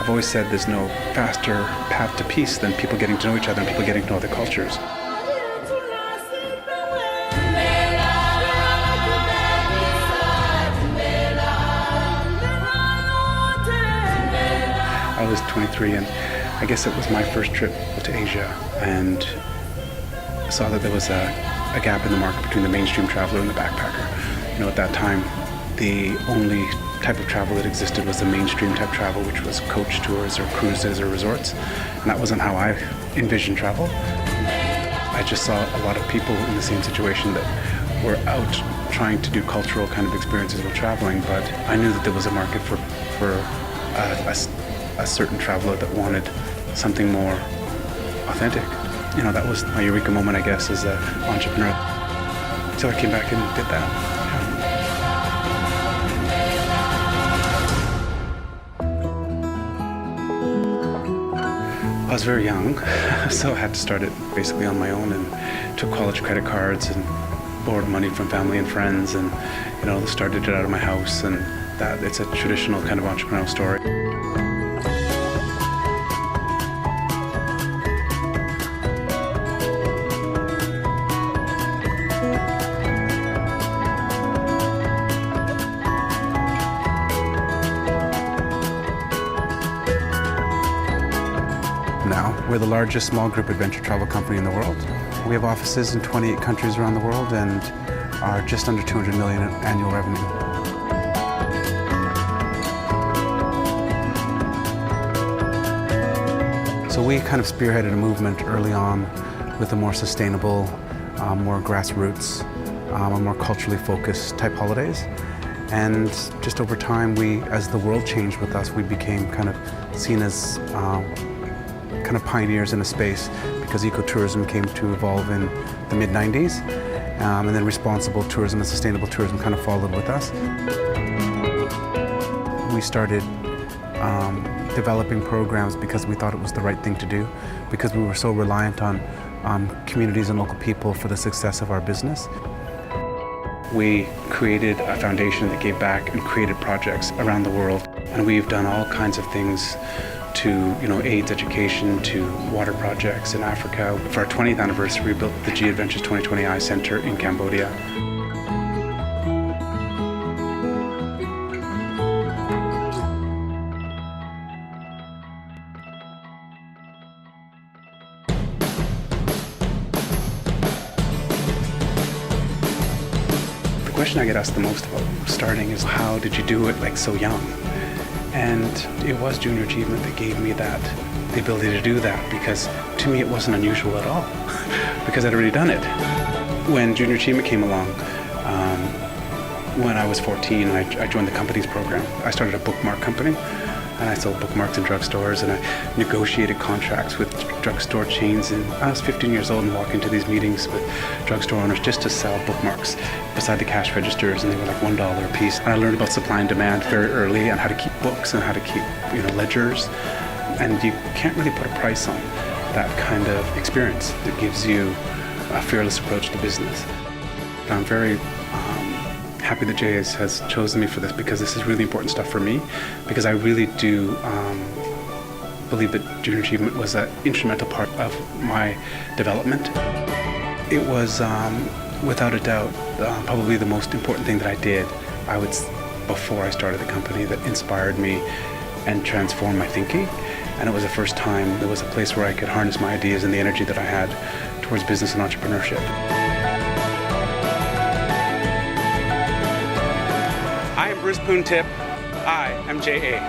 I've always said there's no faster path to peace than people getting to know each other and people getting to know other cultures. I was 23 and I guess it was my first trip to Asia, and saw that there was a gap in the market between the mainstream traveler and the backpacker. You know, at that time, the only type of travel that existed was the mainstream type travel, which was coach tours or cruises or resorts, and that wasn't how I envisioned travel. I just saw a lot of people in the same situation that were out trying to do cultural kind of experiences while traveling, but I knew that there was a market for a certain traveler that wanted something more authentic. You know, that was my eureka moment, I guess, as an entrepreneur. So I came back and did that. I was very young, so I had to start it basically on my own, and took college credit cards and borrowed money from family and friends, and started it out of my house, and that it's a traditional kind of entrepreneurial story. Now, we're the largest small group adventure travel company in the world. We have offices in 28 countries around the world and are just under 200 million in annual revenue. So we kind of spearheaded a movement early on with a more sustainable, more grassroots, and more culturally focused type holidays. And just over time, as the world changed with us, we became kind of seen as kind of pioneers in a space, because ecotourism came to evolve in the mid-90s, and then responsible tourism and sustainable tourism kind of followed with us. We started developing programs because we thought it was the right thing to do, because we were so reliant on communities and local people for the success of our business. We created a foundation that gave back and created projects around the world, and we've done all kinds of things to AIDS education, to water projects in Africa. For our 20th anniversary, we built the G Adventures 2020 Eye Center in Cambodia. The question I get asked the most about starting is, how did you do it so young? And it was Junior Achievement that gave me the ability to do that, because to me it wasn't unusual at all, because I'd already done it. When Junior Achievement came along, when I was 14, I joined the company's program. I started a bookmark company, and I sold bookmarks in drugstores, and I negotiated contracts with drugstore chains. And I was 15 years old and walked into these meetings with drugstore owners just to sell bookmarks beside the cash registers, and they were like $1 a piece. And I learned about supply and demand very early, and how to keep books and how to keep ledgers. And you can't really put a price on that kind of experience that gives you a fearless approach to business. I'm very happy that Jay has chosen me for this, because this is really important stuff for me, because I really do believe that Junior Achievement was an instrumental part of my development. It was, without a doubt, probably the most important thing that I did, before I started the company, that inspired me and transformed my thinking. And it was the first time there was a place where I could harness my ideas and the energy that I had towards business and entrepreneurship. I am Bruce Poon Tip. I am J.A.